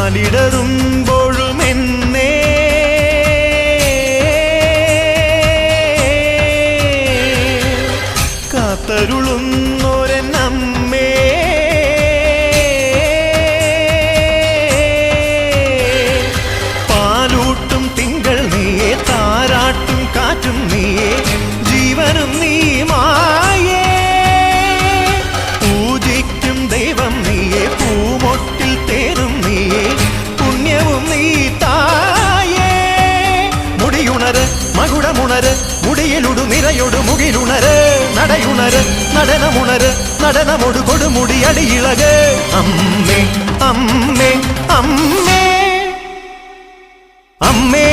കാലിടറുമ്പോഴും എന്നെ കാത്തരുളുന്നോരെന്നമ്മേ പാലൂട്ടും തിങ്കൾ നീയേ താരാട്ടും കാറ്റും നീയേ ജീവനും നീ മായേ പൂജിക്കും ദൈവം നീയേ പൂമൊട്ടിൽ തേനും നീയേ പുണ്യവും നീ തായേ മുടിയുണര് മകുടമുണര് മുടിയിലുടു നിറയൊടു മുകിലുണര് നടയുണര് നടനമുണര് നടനമൊടു കൊടുമുടി അടിയിളക് അമ്മേ അമ്മേ അമ്മേ അമ്മേ